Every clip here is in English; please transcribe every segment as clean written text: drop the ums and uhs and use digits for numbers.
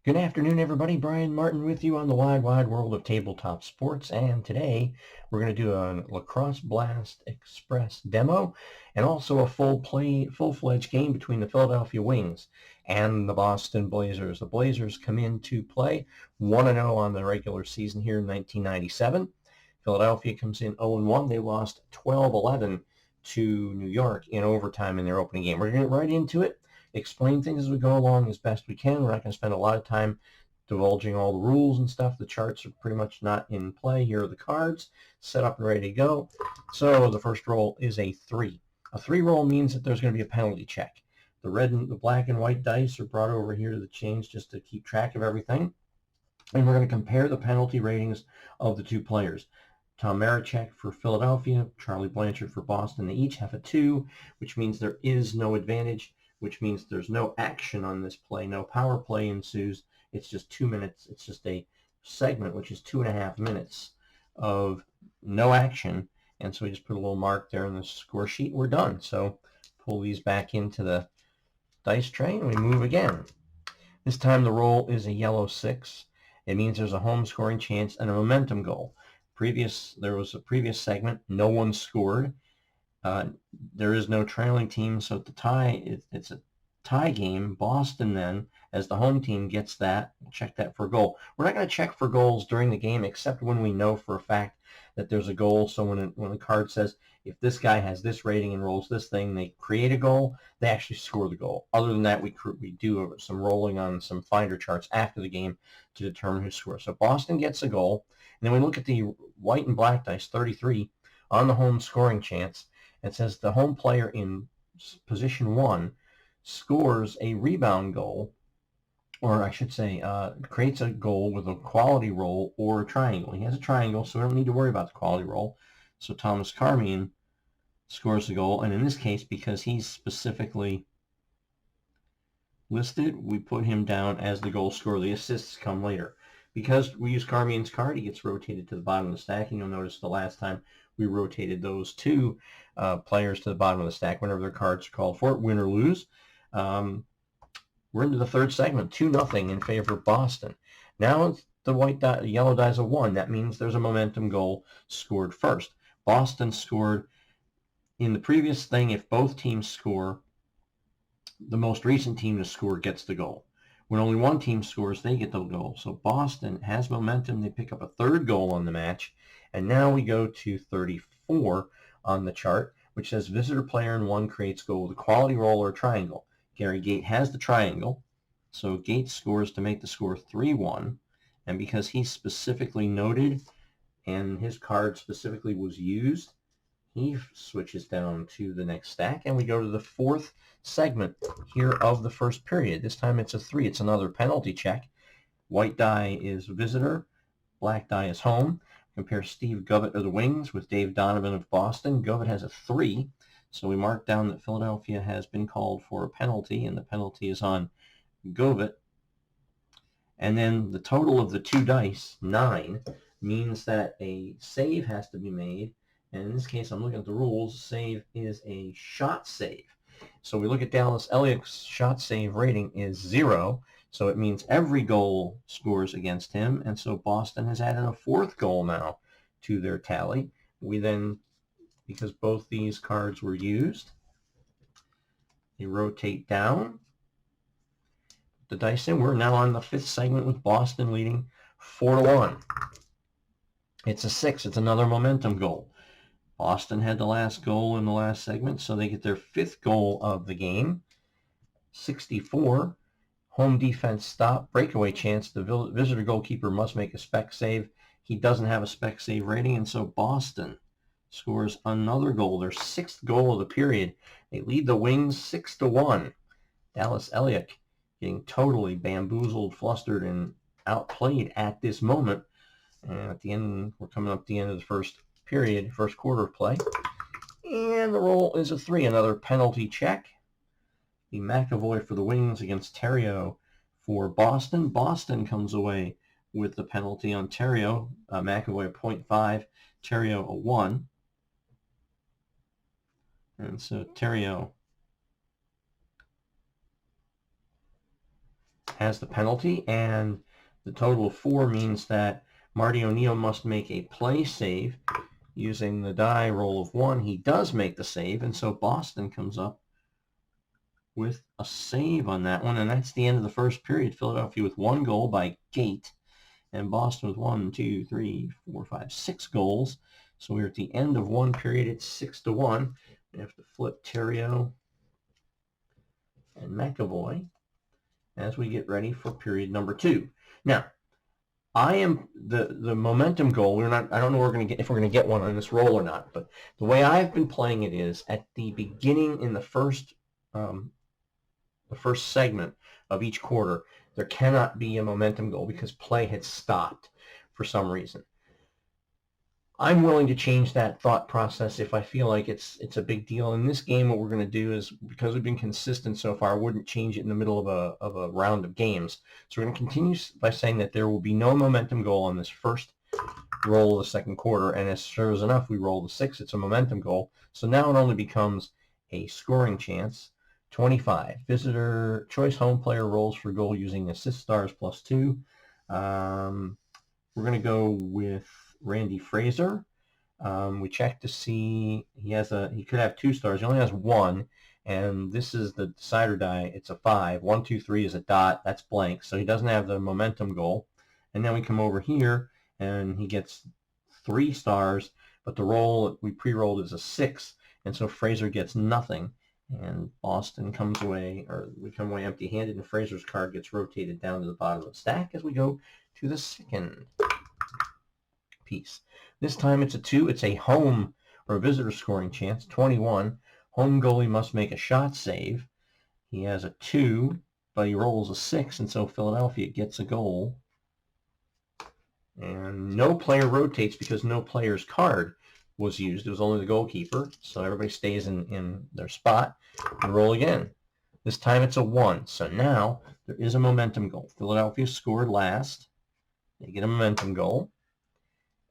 Good afternoon, everybody. Brian Martin with you on the wide, wide world of tabletop sports. And today we're going to do a Lacrosse Blast Express demo and also a full-fledged game between the Philadelphia Wings and the Boston Blazers. The Blazers come into play 1-0 on the regular season here in 1997. Philadelphia comes in 0-1. They lost 12-11 to New York in overtime in their opening game. We're going to get right into it, explain things as we go along as best we can. We're not going to spend a lot of time divulging all the rules and stuff. The charts are pretty much not in play. Here are the cards set up and ready to go. So the first roll is a 3. A 3 roll means that there's going to be a penalty check. The red and the black and white dice are brought over here to the chains just to keep track of everything. And we're going to compare the penalty ratings of the two players. Tom Marechek for Philadelphia, Charlie Blanchard for Boston. They each have a 2, which means there is no advantage, which means there's no action on this play. No power play ensues. It's just 2 minutes. It's just a segment, which is 2.5 minutes of no action. And so we just put a little mark there in the score sheet. We're done. So pull these back into the dice tray and we move again. This time the roll is a yellow 6. It means there's a home scoring chance and a momentum goal. There was a previous segment. No one scored. There is no trailing team, so at the tie, it's a tie game. Boston then, as the home team, gets that. We'll check that for a goal. We're not going to check for goals during the game, except when we know for a fact that there's a goal. So when the card says, if this guy has this rating and rolls this thing, they create a goal, they actually score the goal. Other than that, we do some rolling on some finder charts after the game to determine who scores. So Boston gets a goal. And then we look at the white and black dice, 33, on the home scoring chance. It says the home player in position 1 scores a rebound goal, or I should say creates a goal with a quality roll or a triangle. He has a triangle, so we don't need to worry about the quality roll. So Thomas Carmine scores the goal, and in this case, because he's specifically listed, we put him down as the goal scorer. The assists come later. Because we use Carmine's card, he gets rotated to the bottom of the stack, and you'll notice the last time we rotated those two players to the bottom of the stack whenever their cards are called for it, win or lose. We're into the third segment, 2-0 in favor of Boston. Now the yellow die is a 1. That means there's a momentum goal scored first. Boston scored in the previous thing. If both teams score, the most recent team to score gets the goal. When only one team scores, they get the goal. So Boston has momentum. They pick up a third goal on the match. And now we go to 34 on the chart, which says visitor player in 1 creates goal with a quality roll or triangle. Gary Gait has the triangle. So Gait scores to make the score 3-1. And because he's specifically noted and his card specifically was used, he switches down to the next stack, and we go to the fourth segment here of the first period. This time it's a 3. It's another penalty check. White die is visitor. Black die is home. Compare Steve Govett of the Wings with Dave Donovan of Boston. Govett has a 3, so we mark down that Philadelphia has been called for a penalty, and the penalty is on Govett. And then the total of the 2 dice, 9, means that a save has to be made. And in this case, I'm looking at the rules. Save is a shot save. So we look at Dallas Elliott's shot save rating is 0. So it means every goal scores against him. And so Boston has added a 4th goal now to their tally. We then, because both these cards were used, they rotate down the dice in. We're now on the 5th segment with Boston leading 4-1. It's a 6. It's another momentum goal. Boston had the last goal in the last segment, so they get their 5th goal of the game. 64. Home defense stop. Breakaway chance. The visitor goalkeeper must make a spec save. He doesn't have a spec save rating, and so Boston scores another goal, their 6th goal of the period. They lead the Wings 6-1. Dallas Elliott getting totally bamboozled, flustered, and outplayed at this moment. And at the end, we're coming up to the end of the first period, first quarter of play. And the roll is a 3, another penalty check. The McAvoy for the Wings against Terrio for Boston. Boston comes away with the penalty on Terrio. McAvoy a 0.5, Terrio a 1. And so Terrio has the penalty, and the total of 4 means that Marty O'Neill must make a play save using the die roll of 1. He does make the save, and so Boston comes up with a save on that one, and that's the end of the first period. Philadelphia with 1 goal by Gate, and Boston with 1, 2, 3, 4, 5, 6 goals. So we're at the end of 1 period. It's 6-1. We have to flip Theriault and McAvoy as we get ready for period number 2. Now, I am the momentum goal. I don't know if we're gonna get one on this roll or not, but the way I've been playing it is at the beginning in the first segment of each quarter, there cannot be a momentum goal because play had stopped for some reason. I'm willing to change that thought process if I feel like it's a big deal. In this game, what we're going to do is, because we've been consistent so far, I wouldn't change it in the middle of a round of games. So we're going to continue by saying that there will be no momentum goal on this first roll of the second quarter, and as sure as enough, we roll the 6. It's a momentum goal. So now it only becomes a scoring chance. 25. Visitor choice home player rolls for goal using assist stars +2. We're going to go with Randy Fraser. We check to see he could have 2 stars. He only has 1, and this is the decider die. It's a 5. 1, 2, 3 is a dot. That's blank, so he doesn't have the momentum goal. And then we come over here, and he gets 3 stars, but the roll we pre-rolled is a 6, and so Fraser gets nothing. And Boston comes away, or we come away empty-handed, and Fraser's card gets rotated down to the bottom of the stack as we go to the second piece. This time it's a 2. It's a home or a visitor scoring chance. 21. Home goalie must make a shot save. He has a 2, but he rolls a 6, and so Philadelphia gets a goal. And no player rotates because no player's card was used. It was only the goalkeeper, so everybody stays in their spot and roll again. This time it's a 1, so now there is a momentum goal. Philadelphia scored last. They get a momentum goal.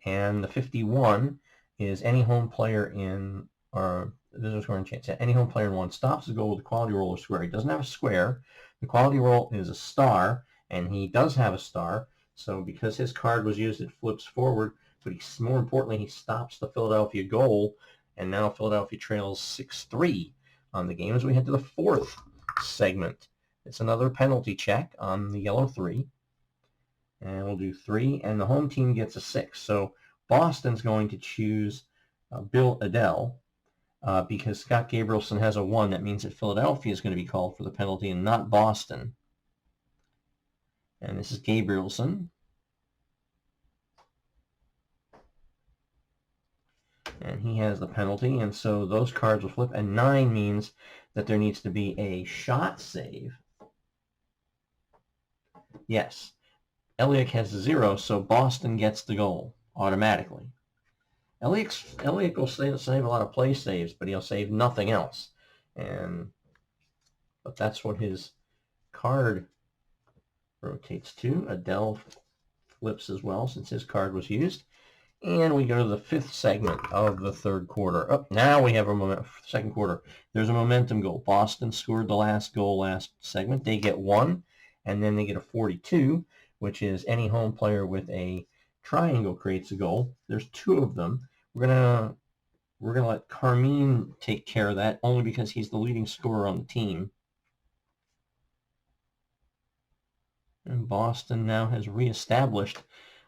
And the 51 is any home player in, or visitor scoring chance. Any home player in 1 stops the goal with a quality roll or square. He doesn't have a square. The quality roll is a star, and he does have a star. So because his card was used, it flips forward. But more importantly, he stops the Philadelphia goal, and now Philadelphia trails 6-3 on the game as we head to the 4th segment. It's another penalty check on the yellow 3. And we'll do 3, and the home team gets a 6. So Boston's going to choose Bill Adell because Scott Gabrielson has a 1. That means that Philadelphia is going to be called for the penalty and not Boston. And this is Gabrielson. And he has the penalty, and so those cards will flip. And 9 means that there needs to be a shot save. Yes. Elliott has 0, so Boston gets the goal automatically. Elliott will save a lot of play saves, but he'll save nothing else. But that's what his card rotates to. Adell flips as well since his card was used. And we go to the 5th segment of the 3rd quarter. Oh, now we have a second quarter. There's a momentum goal. Boston scored the last goal last segment. They get 1, and then they get a 42, which is any home player with a triangle creates a goal. There's 2 of them. We're gonna let Carmine take care of that, only because he's the leading scorer on the team. And Boston now has reestablished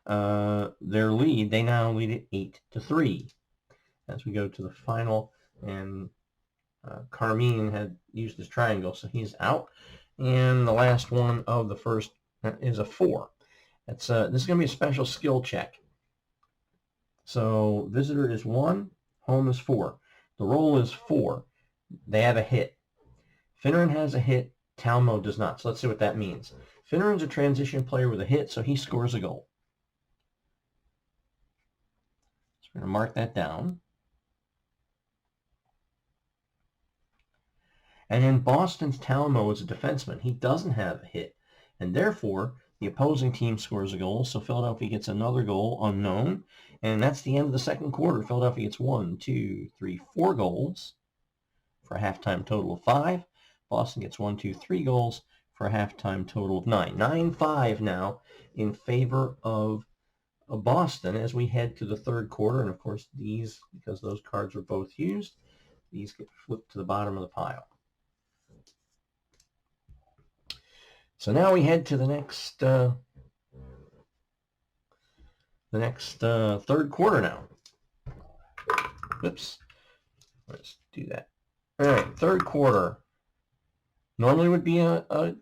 their lead. They now lead it 8-3 as we go to the final, and Carmine had used his triangle, so he's out. And the last one of the first is a 4. This is going to be a special skill check. So visitor is 1, home is 4. The roll is 4. They have a hit. Finneran has a hit. Talmo does not. So let's see what that means. Finneran's a transition player with a hit, so he scores a goal. So we're going to mark that down. And then Boston's Talmo is a defenseman. He doesn't have a hit, and therefore the opposing team scores a goal, so Philadelphia gets another goal unknown, and that's the end of the second quarter. Philadelphia gets 1, 2, 3, 4 goals for a halftime total of 5. Boston gets 1, 2, 3 goals for a halftime total of 9. 9-5 now in favor of Boston as we head to the third quarter. And of course, these, because those cards were both used, these get flipped to the bottom of the pile. So now we head to the next third quarter now. Oops. Let's do that. All right, third quarter. Normally would be a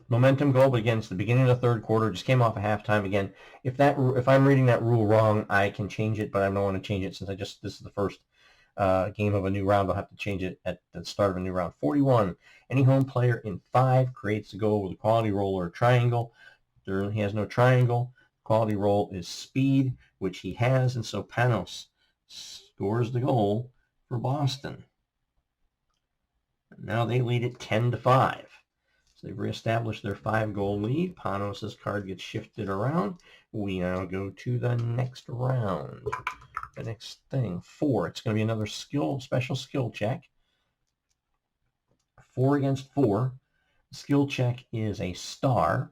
momentum goal, but again, it's the beginning of the third quarter. Just came off a halftime. Again, if I'm reading that rule wrong, I can change it, but I don't want to change it since this is the first game of a new round. I'll have to change it at the start of a new round. 41. Any home player in 5 creates a goal with a quality roll or a triangle. He has no triangle. Quality roll is speed, which he has, and so Panos scores the goal for Boston. Now they lead it 10-5. So they've reestablished their 5-goal lead. Panos' card gets shifted around. We now go to the next round. The next thing, 4. It's going to be another special skill check. 4 against 4. The skill check is a star.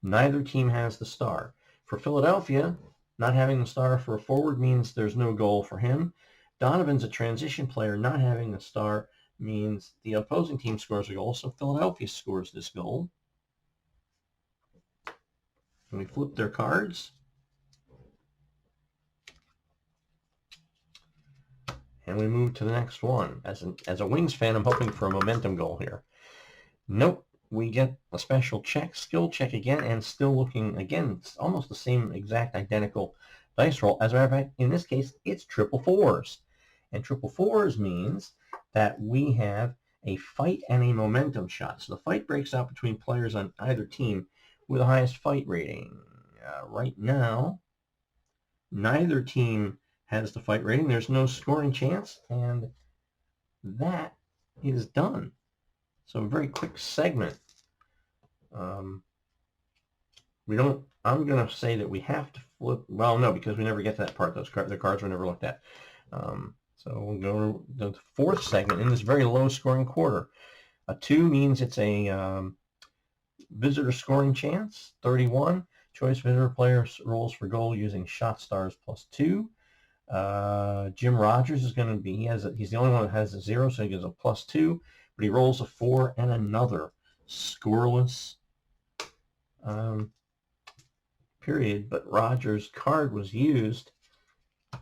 Neither team has the star. For Philadelphia, not having the star for a forward means there's no goal for him. Donovan's a transition player. Not having the star means the opposing team scores a goal, so Philadelphia scores this goal. And we flip their cards. And we move to the next one. As a Wings fan, I'm hoping for a momentum goal here. Nope. We get a special check, skill check again, and still looking, again, it's almost the same exact identical dice roll. As a matter of fact, in this case, it's triple 4s. And triple 4s means that we have a fight and a momentum shot. So the fight breaks out between players on either team with the highest fight rating. Right now, neither team has the fight rating. There's no scoring chance, and that is done. So a very quick segment. I'm going to say that we have to flip. Well, no, because we never get to that part. The cards were never looked at. So we'll go to the fourth segment in this very low-scoring quarter. A 2 means it's a visitor scoring chance. 31. Choice visitor player rolls for goal using shot stars +2. Jim Rogers is going to be. He's the only one that has a 0, so he gets a +2. But he rolls a 4 and another scoreless period. But Rogers' card was used.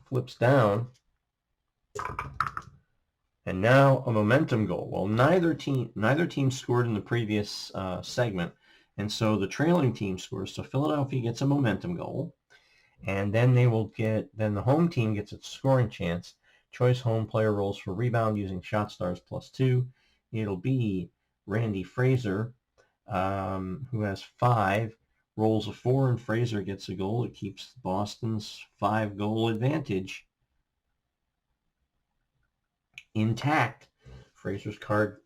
Flips down. And now a momentum goal. Well, neither team scored in the previous segment, and so the trailing team scores. So Philadelphia gets a momentum goal, and then the home team gets its scoring chance. Choice home player rolls for rebound using shot stars +2. It'll be Randy Fraser, who has 5, rolls a 4, and Fraser gets a goal. It keeps Boston's 5-goal advantage intact. Fraser's card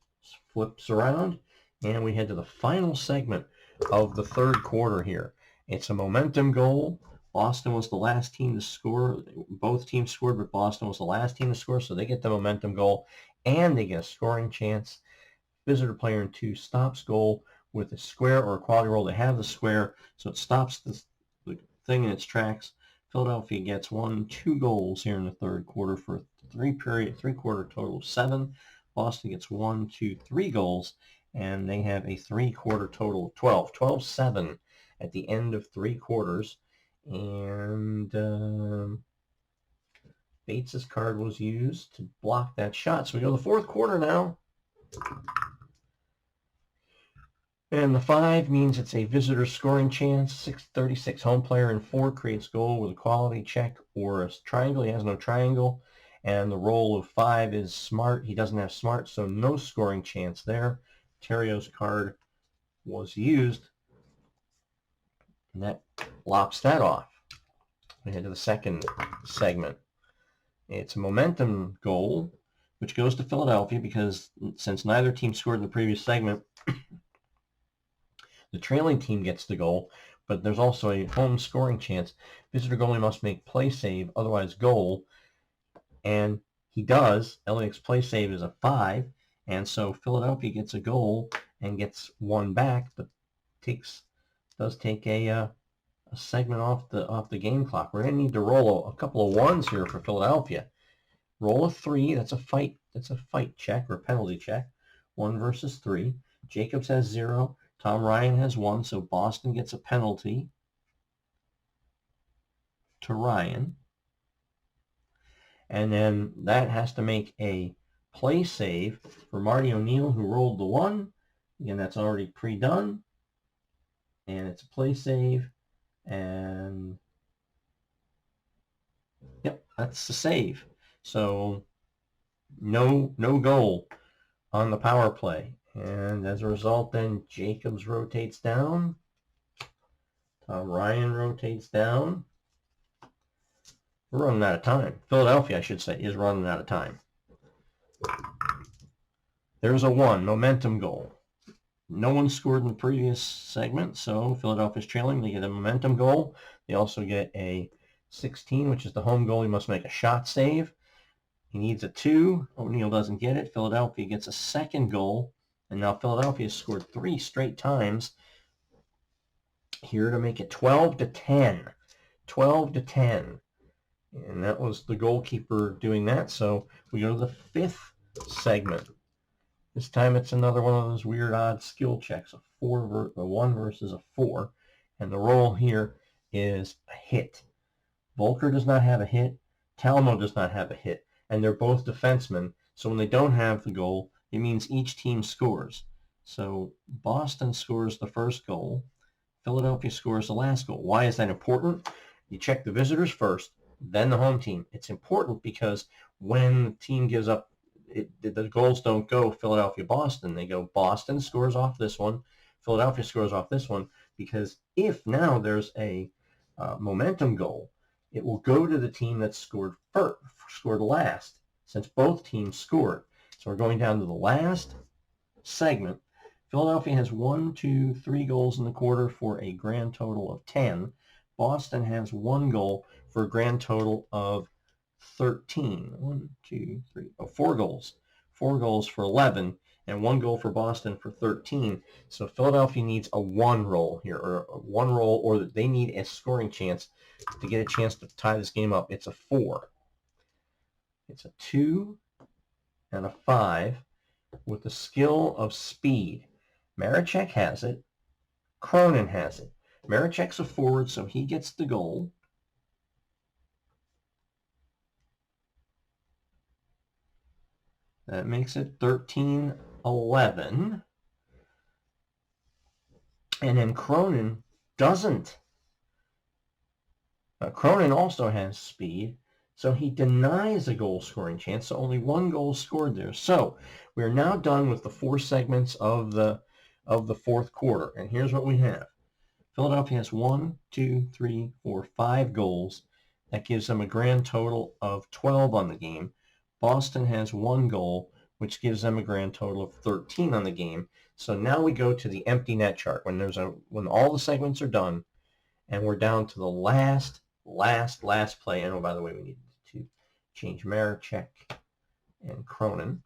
flips around, and we head to the final segment of the third quarter here. It's a momentum goal. Boston was the last team to score. Both teams scored, but Boston was the last team to score, so they get the momentum goal, and they get a scoring chance. Visitor player in 2 stops goal with a square or a quality roll. They have the square, so it stops the thing in its tracks. Philadelphia gets 2 goals here in the third quarter for a 3-quarter total of 7. Boston gets 1, 2, 3 goals, and they have a 3-quarter total of 12. 12-7 at the end of 3 quarters. And Bates' card was used to block that shot. So we go to the fourth quarter now. And the 5 means it's a visitor scoring chance. 636 home player in 4 creates goal with a quality check or a triangle. He has no triangle. And the roll of 5 is smart. He doesn't have smart, so no scoring chance there. Terrio's card was used. And that lops that off. We head to the second segment. It's a momentum goal, which goes to Philadelphia because since neither team scored in the previous segment, the trailing team gets the goal, but there's also a home scoring chance. Visitor goalie must make play save, otherwise goal. And he does. LBX play save is a 5. And so Philadelphia gets a goal and gets one back, but does take a segment off the game clock. We're going to need to roll a couple of ones here for Philadelphia. Roll a 3. That's a fight. That's a fight check or penalty check. 1 versus 3. Jacobs has 0. Tom Ryan has 1. So Boston gets a penalty to Ryan. And then that has to make a play save for Marty O'Neill, who rolled the 1. Again, that's already pre-done. And it's a play save. And yep, that's the save. So no goal on the power play. And as a result, then Jacobs rotates down. Tom Ryan rotates down. We're running out of time. Philadelphia, I should say, is running out of time. There's a 1, momentum goal. No one scored in the previous segment, so Philadelphia's trailing. They get a momentum goal. They also get a 16, which is the home goal. He must make a shot save. He needs a 2. O'Neill doesn't get it. Philadelphia gets a second goal. And now Philadelphia has scored 3 straight times here to make it 12-10. 12-10. And that was the goalkeeper doing that. So we go to the 5th segment. This time it's another one of those weird odd skill checks. A 1 versus a 4. And the roll here is a hit. Volker does not have a hit. Talmo does not have a hit. And they're both defensemen. So when they don't have the goal, it means each team scores. So Boston scores the first goal. Philadelphia scores the last goal. Why is that important? You check the visitors first, then the home team. It's important because when the team gives up, the goals don't go Philadelphia-Boston. They go Boston scores off this one, Philadelphia scores off this one, because if now there's a momentum goal, it will go to the team that scored last, since both teams scored. So we're going down to the last segment. Philadelphia has 1, 2, 3 goals in the quarter for a grand total of 10. Boston has 1 goal for a grand total of 13. 1, 2, 3, 4 goals. 4 goals for 11, and 1 goal for Boston for 13. So Philadelphia needs a 1 roll here, or a 1 roll, or they need a scoring chance to get a chance to tie this game up. It's a 4. It's a 2 and a 5 with the skill of speed. Maricek has it. Cronin has it. Maricek's a forward, so he gets the goal. That makes it 13-11. And then Cronin doesn't. Cronin also has speed, so he denies a goal-scoring chance, so only 1 goal scored there. So we're now done with the 4 segments of the fourth quarter, and here's what we have. Philadelphia has 1, 2, 3, 4, 5 goals. That gives them a grand total of 12 on the game. Boston has 1 goal, which gives them a grand total of 13 on the game. So now we go to the empty net chart when all the segments are done, and we're down to the last play. And oh, by the way, we need to change Maricek and Cronin.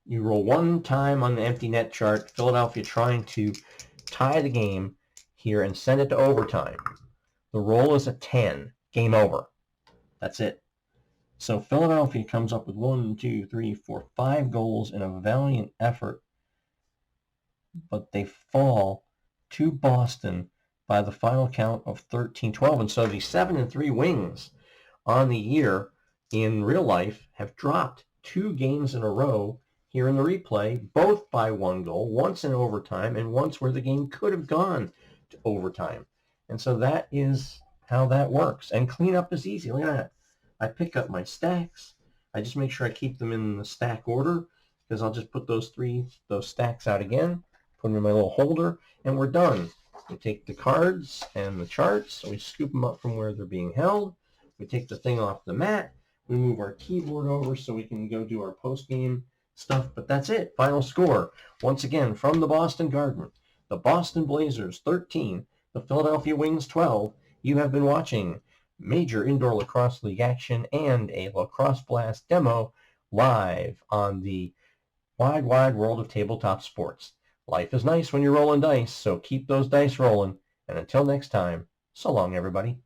You roll 1 time on the empty net chart. Philadelphia trying to tie the game here and send it to overtime. The roll is a 10. Game over. That's it. So Philadelphia comes up with 1, 2, 3, 4, 5 goals in a valiant effort, but they fall to Boston by the final count of 13-12. And so the 7-3 Wings on the year in real life have dropped 2 games in a row here in the replay, both by 1 goal, once in overtime and once where the game could have gone to overtime. And so that is how that works. And cleanup is easy. Look at that. I pick up my stacks. I just make sure I keep them in the stack order, because I'll just put those stacks out again, put them in my little holder, and we're done. We take the cards and the charts, we scoop them up from where they're being held. We take the thing off the mat. We move our keyboard over so we can go do our post-game stuff. But that's it. Final score. Once again, from the Boston Garden, the Boston Blazers 13, the Philadelphia Wings 12. You have been watching Major Indoor Lacrosse League action and a Lacrosse Blast demo live on the wide, wide world of tabletop sports. Life is nice when you're rolling dice, so keep those dice rolling. And until next time, so long, everybody.